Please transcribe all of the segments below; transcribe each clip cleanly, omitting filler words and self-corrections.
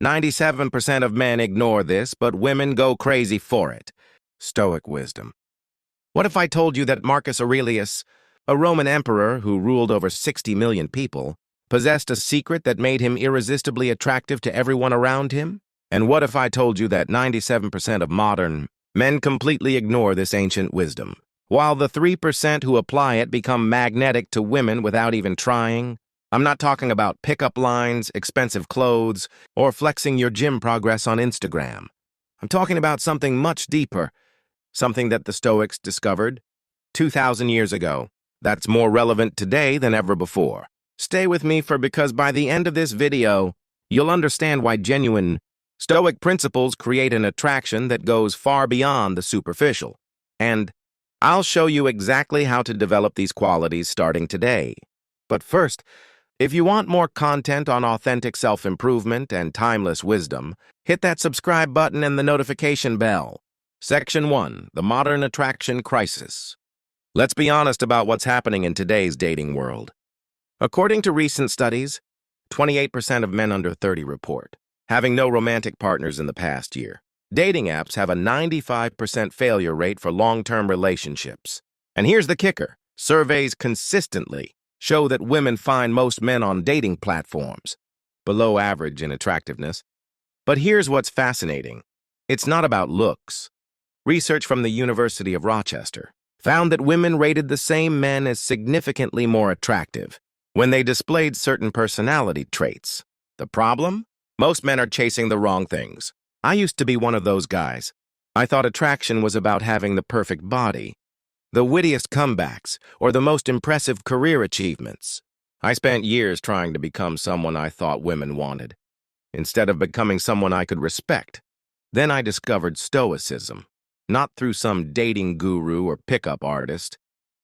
97% of men ignore this, but women go crazy for it. Stoic wisdom. What if I told you that Marcus Aurelius, a Roman emperor who ruled over 60 million people, possessed a secret that made him irresistibly attractive to everyone around him? And what if I told you that 97% of modern men completely ignore this ancient wisdom, while the 3% who apply it become magnetic to women without even trying? I'm not talking about pickup lines, expensive clothes, or flexing your gym progress on Instagram. I'm talking about something much deeper, something that the Stoics discovered 2,000 years ago, that's more relevant today than ever before. Stay with me because by the end of this video, you'll understand why genuine Stoic principles create an attraction that goes far beyond the superficial. And I'll show you exactly how to develop these qualities starting today. But first, if you want more content on authentic self-improvement and timeless wisdom, hit that subscribe button and the notification bell. Section 1. The Modern Attraction Crisis. Let's be honest about what's happening in today's dating world. According to recent studies, 28% of men under 30 report having no romantic partners in the past year. Dating apps have a 95% failure rate for long-term relationships. And here's the kicker. Surveys consistently show that women find most men on dating platforms below average in attractiveness. But here's what's fascinating. It's not about looks. Research from the University of Rochester found that women rated the same men as significantly more attractive when they displayed certain personality traits. The problem? Most men are chasing the wrong things. I used to be one of those guys. I thought attraction was about having the perfect body, the wittiest comebacks, or the most impressive career achievements. I spent years trying to become someone I thought women wanted, instead of becoming someone I could respect. Then I discovered Stoicism, not through some dating guru or pickup artist,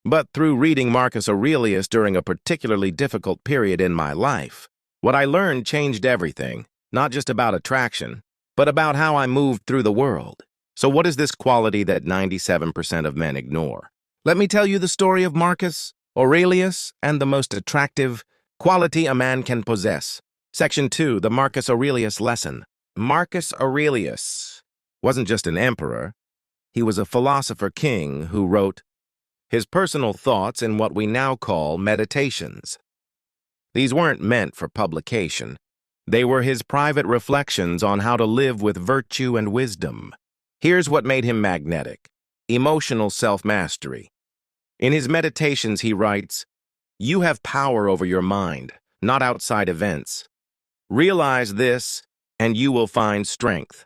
but through reading Marcus Aurelius during a particularly difficult period in my life. What I learned changed everything, not just about attraction, but about how I moved through the world. So what is this quality that 97% of men ignore? Let me tell you the story of Marcus Aurelius and the most attractive quality a man can possess. Section 2, the Marcus Aurelius lesson. Marcus Aurelius wasn't just an emperor. He was a philosopher king who wrote his personal thoughts in what we now call meditations. These weren't meant for publication. They were his private reflections on how to live with virtue and wisdom. Here's what made him magnetic: emotional self-mastery. In his meditations, he writes, "You have power over your mind, not outside events. Realize this, and you will find strength."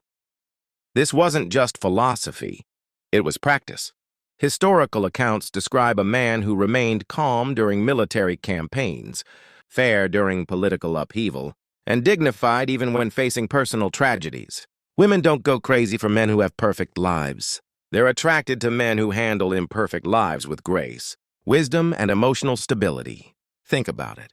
This wasn't just philosophy. It was practice. Historical accounts describe a man who remained calm during military campaigns, fair during political upheaval, and dignified even when facing personal tragedies. Women don't go crazy for men who have perfect lives. They're attracted to men who handle imperfect lives with grace, wisdom, and emotional stability. Think about it.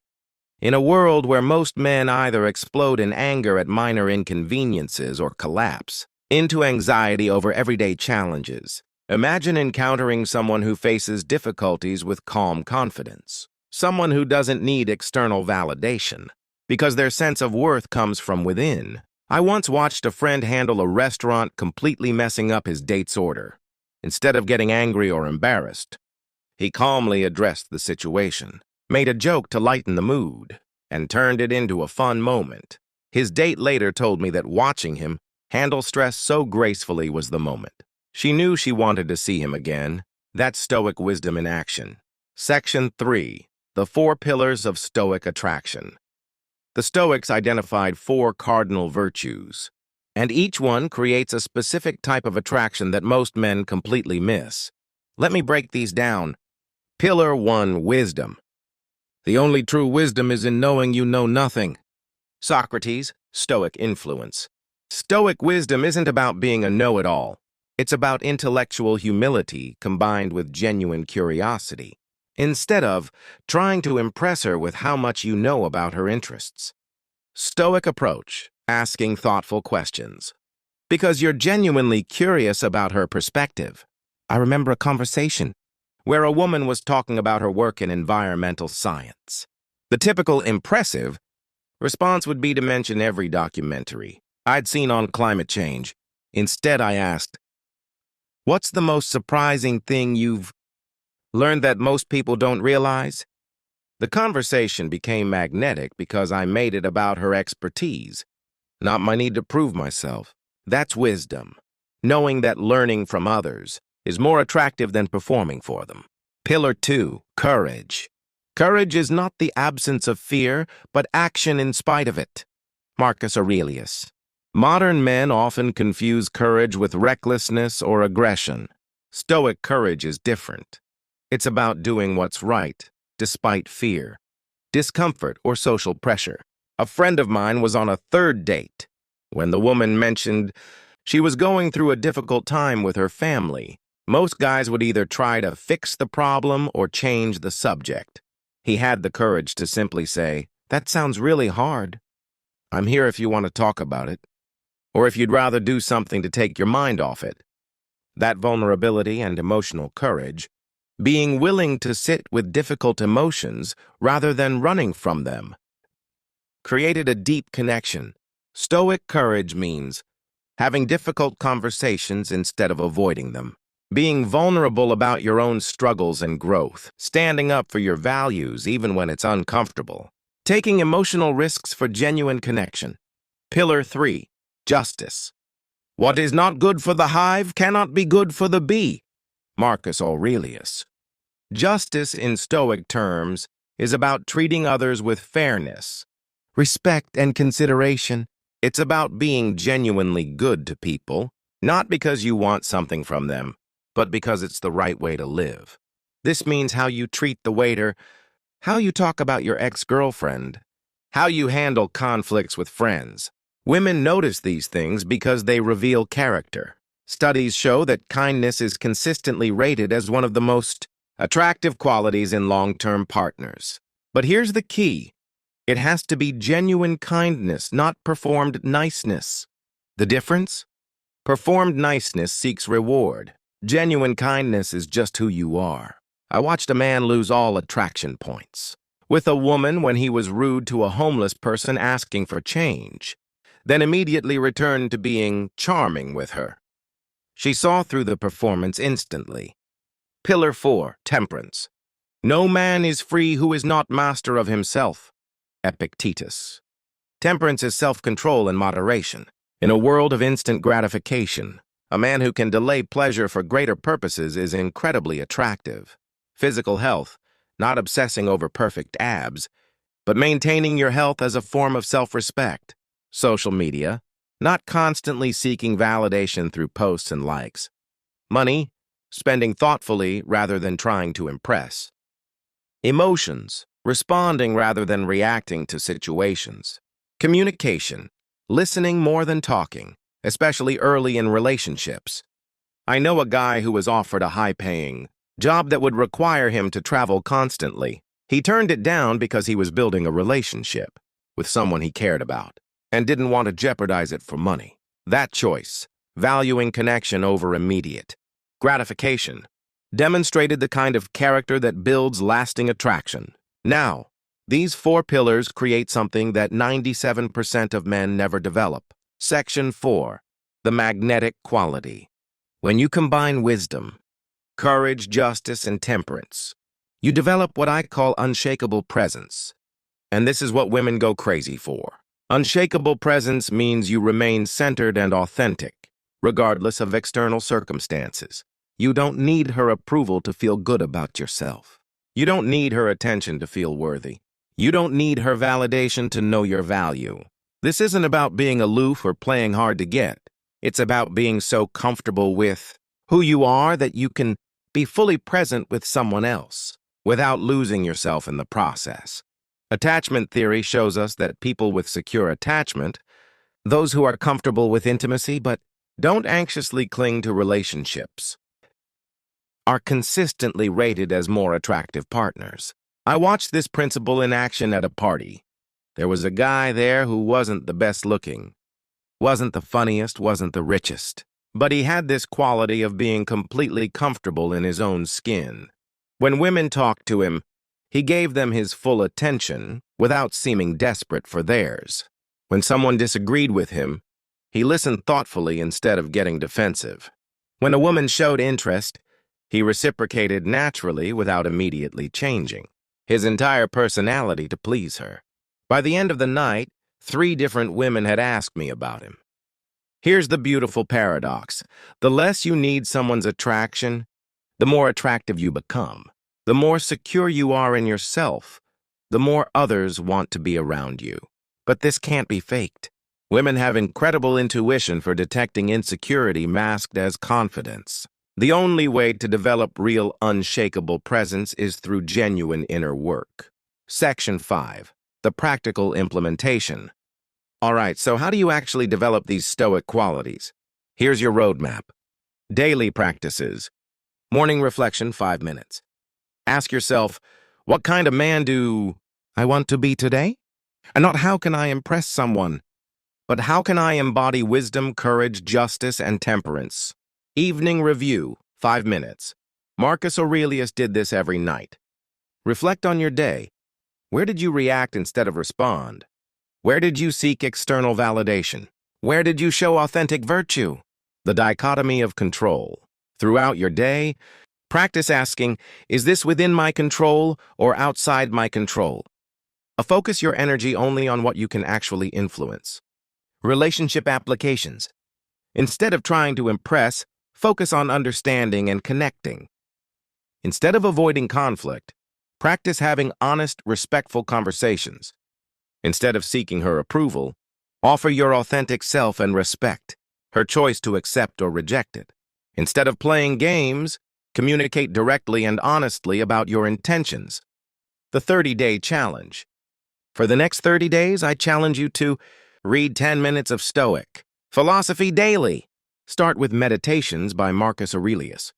In a world where most men either explode in anger at minor inconveniences or collapse into anxiety over everyday challenges, imagine encountering someone who faces difficulties with calm confidence. Someone who doesn't need external validation, because their sense of worth comes from within. I once watched a friend handle a restaurant completely messing up his date's order. Instead of getting angry or embarrassed, he calmly addressed the situation, made a joke to lighten the mood, and turned it into a fun moment. His date later told me that watching him handle stress so gracefully was the moment. She knew she wanted to see him again. That's Stoic wisdom in action. Section 3. The 4 Pillars of Stoic Attraction. The Stoics identified 4 cardinal virtues, and each one creates a specific type of attraction that most men completely miss. Let me break these down. Pillar 1, wisdom. The only true wisdom is in knowing you know nothing. Socrates, Stoic influence. Stoic wisdom isn't about being a know-it-all. It's about intellectual humility combined with genuine curiosity, instead of trying to impress her with how much you know about her interests. Stoic approach, asking thoughtful questions, because you're genuinely curious about her perspective. I remember a conversation where a woman was talking about her work in environmental science. The typical impressive response would be to mention every documentary, I'd seen on climate change. Instead, I asked, "What's the most surprising thing you've learned that most people don't realize?" The conversation became magnetic because I made it about her expertise, not my need to prove myself. That's wisdom, knowing that learning from others is more attractive than performing for them. Pillar 2, courage. Courage is not the absence of fear, but action in spite of it. Marcus Aurelius. Modern men often confuse courage with recklessness or aggression. Stoic courage is different. It's about doing what's right, despite fear, discomfort, or social pressure. A friend of mine was on a third date when the woman mentioned she was going through a difficult time with her family. Most guys would either try to fix the problem or change the subject. He had the courage to simply say, "That sounds really hard. I'm here if you want to talk about it, or if you'd rather do something to take your mind off it." That vulnerability and emotional courage, being willing to sit with difficult emotions rather than running from them, created a deep connection. Stoic courage means having difficult conversations instead of avoiding them, being vulnerable about your own struggles and growth, standing up for your values even when it's uncomfortable, taking emotional risks for genuine connection. Pillar 3, justice. What is not good for the hive cannot be good for the bee. Marcus Aurelius. Justice in Stoic terms is about treating others with fairness, respect, and consideration. It's about being genuinely good to people, not because you want something from them, but because it's the right way to live. This means how you treat the waiter, how you talk about your ex-girlfriend, how you handle conflicts with friends. Women notice these things because they reveal character. Studies show that kindness is consistently rated as one of the most attractive qualities in long-term partners. But here's the key. It has to be genuine kindness, not performed niceness. The difference? Performed niceness seeks reward. Genuine kindness is just who you are. I watched a man lose all attraction points with a woman when he was rude to a homeless person asking for change, then immediately returned to being charming with her. She saw through the performance instantly. Pillar 4, temperance. No man is free who is not master of himself. Epictetus. Temperance is self-control and moderation. In a world of instant gratification, a man who can delay pleasure for greater purposes is incredibly attractive. Physical health, not obsessing over perfect abs, but maintaining your health as a form of self-respect. Social media, not constantly seeking validation through posts and likes. Money, spending thoughtfully rather than trying to impress. Emotions, responding rather than reacting to situations. Communication, listening more than talking, especially early in relationships. I know a guy who was offered a high-paying job that would require him to travel constantly. He turned it down because he was building a relationship with someone he cared about and didn't want to jeopardize it for money. That choice, valuing connection over immediate gratification, demonstrated the kind of character that builds lasting attraction. Now, these 4 pillars create something that 97% of men never develop. Section 4, the magnetic quality. When you combine wisdom, courage, justice, and temperance, you develop what I call unshakable presence. And this is what women go crazy for. Unshakable presence means you remain centered and authentic, regardless of external circumstances. You don't need her approval to feel good about yourself. You don't need her attention to feel worthy. You don't need her validation to know your value. This isn't about being aloof or playing hard to get. It's about being so comfortable with who you are that you can be fully present with someone else without losing yourself in the process. Attachment theory shows us that people with secure attachment, those who are comfortable with intimacy but don't anxiously cling to relationships, are consistently rated as more attractive partners. I watched this principle in action at a party. There was a guy there who wasn't the best looking, wasn't the funniest, wasn't the richest, but he had this quality of being completely comfortable in his own skin. When women talked to him, he gave them his full attention without seeming desperate for theirs. When someone disagreed with him, He listened thoughtfully instead of getting defensive. When a woman showed interest, he reciprocated naturally without immediately changing his entire personality to please her. By the end of the night, 3 different women had asked me about him. Here's the beautiful paradox. The less you need someone's attraction, the more attractive you become. The more secure you are in yourself, the more others want to be around you. But this can't be faked. Women have incredible intuition for detecting insecurity masked as confidence. The only way to develop real unshakable presence is through genuine inner work. Section 5. The practical implementation. All right, so how do you actually develop these stoic qualities? Here's your roadmap. Daily practices. Morning reflection, 5 minutes. Ask yourself, what kind of man do I want to be today? And not how can I impress someone, but how can I embody wisdom, courage, justice, and temperance? Evening review, 5 minutes. Marcus Aurelius did this every night. Reflect on your day. Where did you react instead of respond? Where did you seek external validation? Where did you show authentic virtue? The dichotomy of control. Throughout your day, practice asking, is this within my control or outside my control? Focus your energy only on what you can actually influence. Relationship applications. Instead of trying to impress, focus on understanding and connecting. Instead of avoiding conflict, practice having honest, respectful conversations. Instead of seeking her approval, offer your authentic self and respect her choice to accept or reject it. Instead of playing games, communicate directly and honestly about your intentions. The 30-day challenge. For the next 30 days, I challenge you to read 10 minutes of Stoic philosophy daily. Start with Meditations by Marcus Aurelius.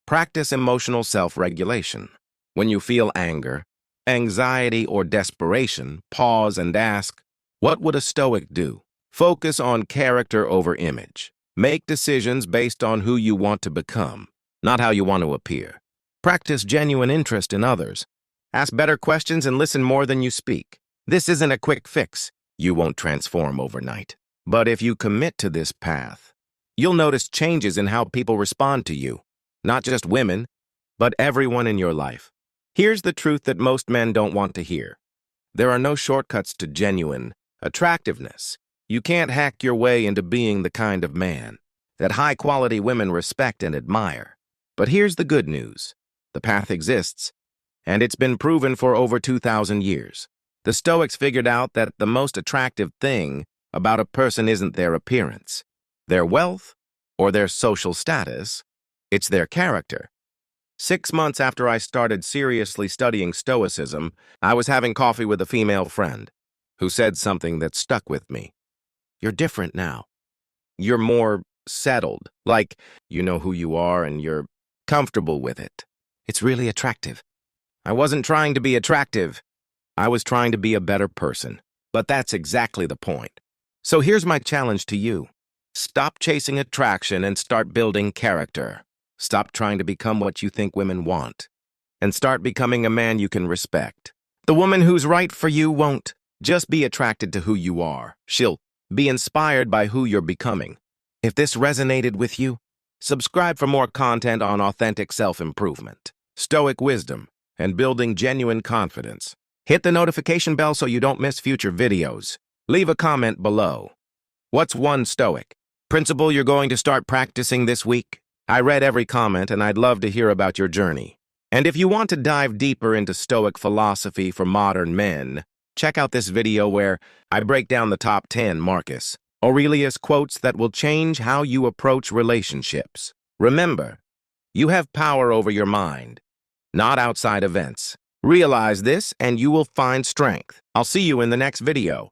Practice emotional self-regulation. When you feel anger, anxiety, or desperation, pause and ask, what would a Stoic do? Focus on character over image. Make decisions based on who you want to become, not how you want to appear. Practice genuine interest in others. Ask better questions and listen more than you speak. This isn't a quick fix. You won't transform overnight. But if you commit to this path, you'll notice changes in how people respond to you. Not just women, but everyone in your life. Here's the truth that most men don't want to hear. There are no shortcuts to genuine attractiveness. You can't hack your way into being the kind of man that high-quality women respect and admire. But here's the good news. The path exists, and it's been proven for over 2,000 years. The Stoics figured out that the most attractive thing about a person isn't their appearance, their wealth, or their social status. It's their character. 6 months after I started seriously studying Stoicism, I was having coffee with a female friend who said something that stuck with me. You're different now. You're more settled, like you know who you are and you're comfortable with it. It's really attractive. I wasn't trying to be attractive. I was trying to be a better person. But that's exactly the point. So here's my challenge to you. Stop chasing attraction and start building character. Stop trying to become what you think women want. And start becoming a man you can respect. The woman who's right for you won't just be attracted to who you are. She'll be inspired by who you're becoming. If this resonated with you, subscribe for more content on authentic self-improvement, Stoic wisdom, and building genuine confidence. Hit the notification bell so you don't miss future videos. Leave a comment below. What's one Stoic principle you're going to start practicing this week? I read every comment and I'd love to hear about your journey. And if you want to dive deeper into Stoic philosophy for modern men, check out this video where I break down the top 10 Marcus Aurelius quotes that will change how you approach relationships. Remember, you have power over your mind, not outside events. Realize this and you will find strength. I'll see you in the next video.